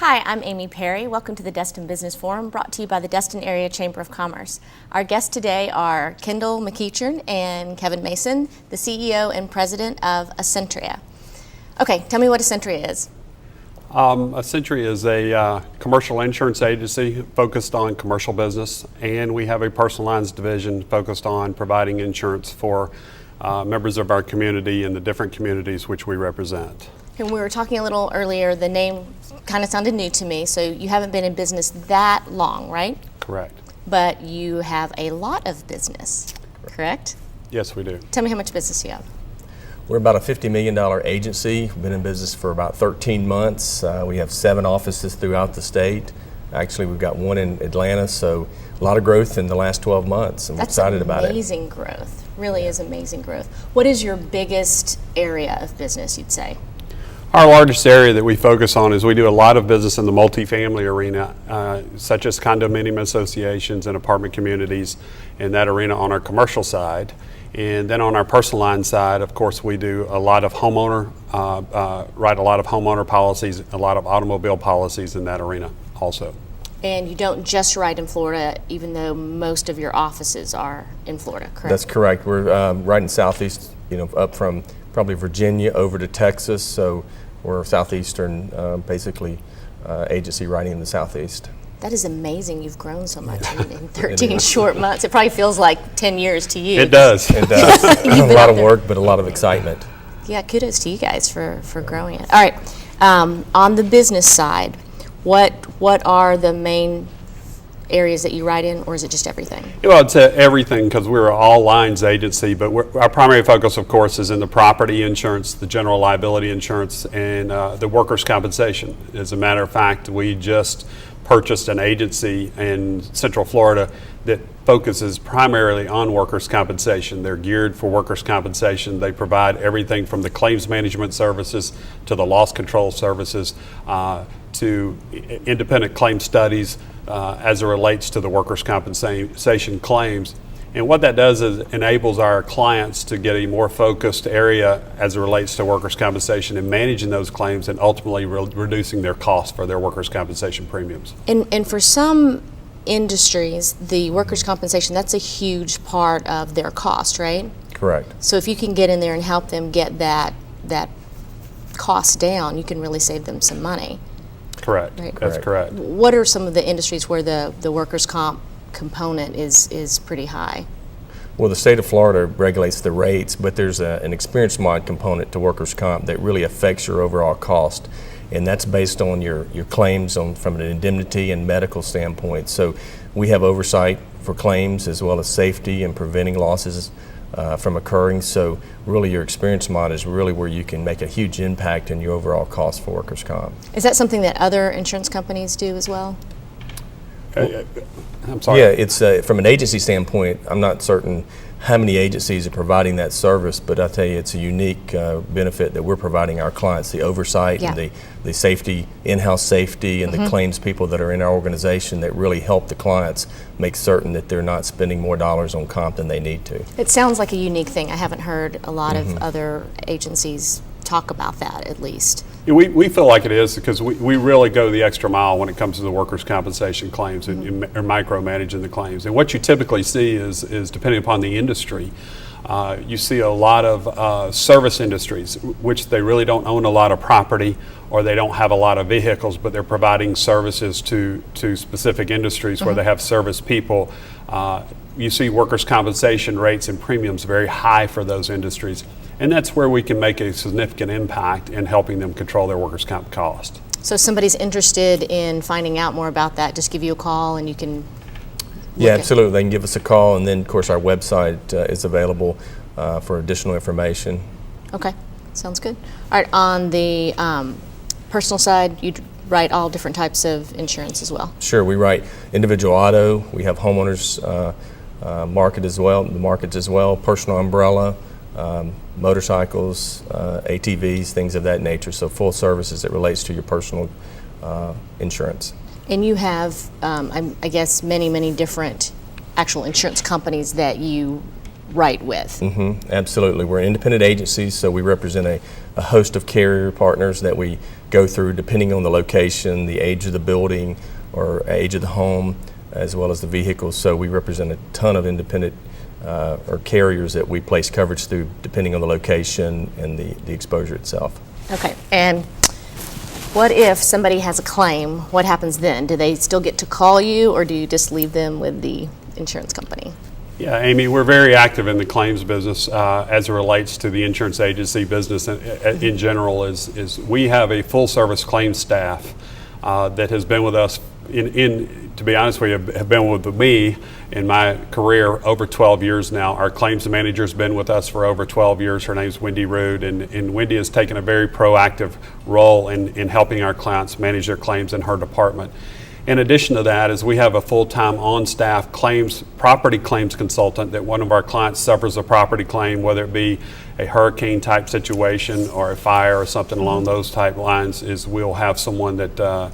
Hi, I'm Amy Perry. Welcome to the Destin Business Forum, brought to you by the Destin Area Chamber of Commerce. Our guests today are Kendall McEachern and Kevin Mason, the CEO and President of Acentria. Okay, tell me what Acentria is. Acentria is a commercial insurance agency focused on commercial business, and we have a personal lines division focused on providing insurance for members of our community and the different communities which we represent. And we were talking a little earlier, the name kind of sounded new to me, so you haven't been in business that long, right? Correct. But you have a lot of business, correct? Yes, we do. Tell me how much business you have. We're about a $50 million agency. We've been in business for about 13 months. We have 7 offices throughout the state. Actually, we've got 1 in Atlanta, so a lot of growth in the last 12 months, and we're excited about it. That's amazing growth. Really is amazing growth. What is your biggest area of business, you'd say? Our largest area that we focus on is we do a lot of business in the multifamily arena, such as condominium associations and apartment communities in that arena on our commercial side. And then on our personal line side, of course, we do a lot of write a lot of homeowner policies, a lot of automobile policies in that arena also. And you don't just write in Florida, even though most of your offices are in Florida, correct? That's correct. We're right in Southeast, up from probably Virginia over to Texas, so we're a Southeastern, basically, agency writing in the Southeast. That is amazing. You've grown so much in 13 short months. It probably feels like 10 years to you. It does. It does. A lot of work, but a lot of excitement. Yeah, kudos to you guys for growing it. All right, on the business side, what are the main areas that you write in, or is it just everything? Well, it's everything, because we're an all lines agency, but our primary focus, of course, is in the property insurance, the general liability insurance, and the workers' compensation. As a matter of fact, we just purchased an agency in Central Florida that focuses primarily on workers' compensation. They're geared for workers' compensation. They provide everything from the claims management services to the loss control services to independent claim studies as it relates to the workers' compensation claims. And what that does is enables our clients to get a more focused area as it relates to workers' compensation and managing those claims and ultimately reducing their costs for their workers' compensation premiums. And for some industries, the workers' compensation, that's a huge part of their cost, right? Correct. So if you can get in there and help them get that cost down, you can really save them some money. Correct. Right. That's correct. What are some of the industries where the workers' comp component is pretty high? Well, the state of Florida regulates the rates, but there's an experience mod component to workers' comp that really affects your overall cost, and that's based on your claims from an indemnity and medical standpoint. So we have oversight for claims as well as safety and preventing losses from occurring. So really your experience mod is really where you can make a huge impact in your overall cost for workers' comp. Is that something that other insurance companies do as well? I'm sorry. Yeah, it's from an agency standpoint, I'm not certain how many agencies are providing that service, but I tell you, it's a unique benefit that we're providing our clients, the oversight and the safety, in-house safety, and the claims people that are in our organization that really help the clients make certain that they're not spending more dollars on comp than they need to. It sounds like a unique thing. I haven't heard a lot of other agencies talk about that, at least. We feel like it is because we really go the extra mile when it comes to the workers' compensation claims and micromanaging the claims. And what you typically see is depending upon the industry, you see a lot of service industries, which they really don't own a lot of property or they don't have a lot of vehicles, but they're providing services to specific industries where they have service people. You see workers' compensation rates and premiums very high for those industries. And that's where we can make a significant impact in helping them control their workers' comp cost. So if somebody's interested in finding out more about that, just give you a call and you can Yeah, absolutely. They can give us a call, and then, of course, our website is available for additional information. Okay, sounds good. All right, on the personal side, you write all different types of insurance as well? Sure, we write individual auto. We have homeowners markets as well, personal umbrella, motorcycles, ATVs, things of that nature. So full service as it relates to your personal insurance. And you have, I guess, many different actual insurance companies that you right with. Absolutely. We're independent agencies, so we represent a host of carrier partners that we go through depending on the location, the age of the building, or age of the home, as well as the vehicles. So we represent a ton of independent or carriers that we place coverage through depending on the location and the exposure itself. Okay, and what if somebody has a claim? What happens then? Do they still get to call you, or do you just leave them with the insurance company? Yeah, Amy, we're very active in the claims business as it relates to the insurance agency business in general. Is we have a full service claims staff that has been with us to be honest with you, have been with me in my career over 12 years now. Our claims manager's been with us for over 12 years. Her name's Wendy Rood, and Wendy has taken a very proactive role in helping our clients manage their claims in her department. In addition to that, is we have a full-time on-staff property claims consultant that one of our clients suffers a property claim, whether it be a hurricane type situation or a fire or something along those type lines, is we'll have someone that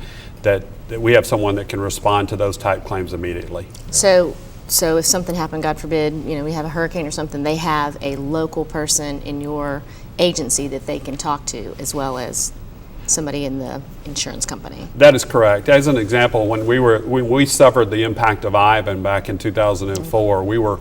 we have someone that can respond to those type claims immediately. So if something happened, God forbid, we have a hurricane or something, they have a local person in your agency that they can talk to, as well as somebody in the insurance company. That is correct. As an example, when we suffered the impact of Ivan back in 2004, we were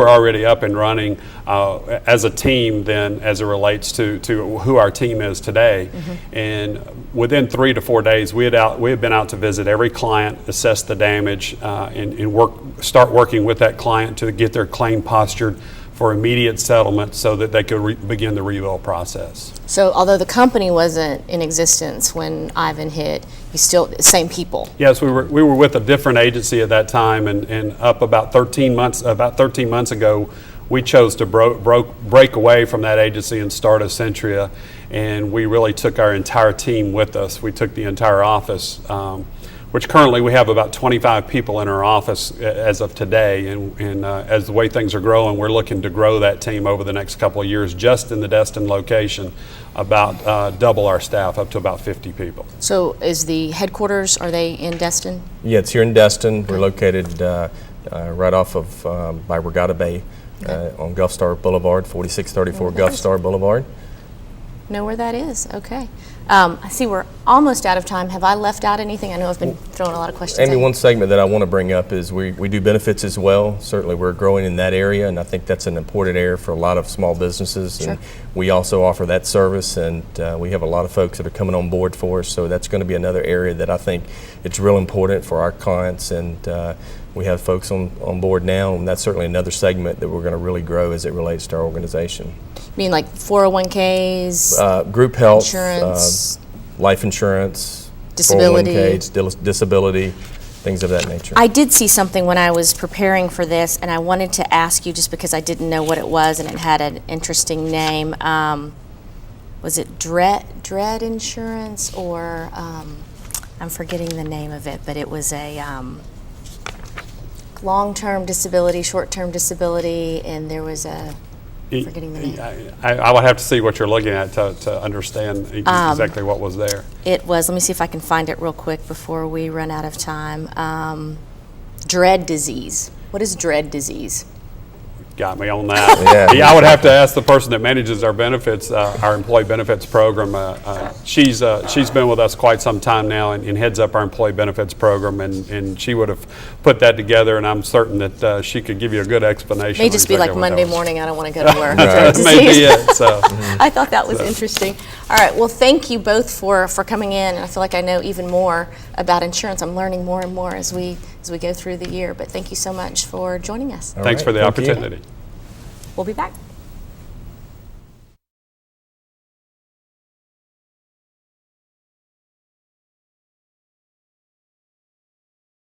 already up and running as a team then, as it relates to who our team is today. And within 3 to 4 days, we had been out to visit every client, assess the damage, and start working with that client to get their claim postured for immediate settlement so that they could begin the rebuild process. So although the company wasn't in existence when Ivan hit, you still, same people? Yes, we were with a different agency at that time, and up about 13 months ago, we chose to break away from that agency and start Acentria, and we really took our entire team with us. We took the entire office, which currently we have about 25 people in our office as of today, and as the way things are growing, we're looking to grow that team over the next couple of years just in the Destin location, about double our staff up to about 50 people. So is the headquarters, are they in Destin? Yeah, it's here in Destin. We're located right off of by Regatta Bay on Gulf Star Boulevard, 4634 Gulf Star Boulevard. Know where that is? Okay. I see we're almost out of time. Have I left out anything? I know I've been throwing a lot of questions Amy, in. one segment that I want to bring up is we do benefits as well. Certainly we're growing in that area, and I think that's an important area for a lot of small businesses. Sure. And we also offer that service, and we have a lot of folks that are coming on board for us, so that's going to be another area that I think it's real important for our clients, and we have folks on board now, and that's certainly another segment that we're going to really grow as it relates to our organization. You mean like 401ks? Group health, insurance, life insurance, disability, 401ks, disability, things of that nature. I did see something when I was preparing for this, and I wanted to ask you just because I didn't know what it was, and it had an interesting name. Was it Dread Insurance, or I'm forgetting the name of it, but it was a long-term disability, short-term disability, and there was a forgetting the name. I would have to see what you're looking at to understand exactly what was there. It was, let me see if I can find it real quick before we run out of time. Dread disease. What is dread disease? Got me on that. Yeah, I would have to ask the person that manages our benefits, our employee benefits program. She's been with us quite some time now and heads up our employee benefits program, and she would have put that together, and I'm certain that she could give you a good explanation. May just be like Monday morning, I don't want to go to work. Maybe it. So. I thought that was interesting. All right, well, thank you both for coming in. I feel like I know even more about insurance. I'm learning more and more as we go through the year, but thank you so much for joining us. Thanks for the opportunity. We'll be back.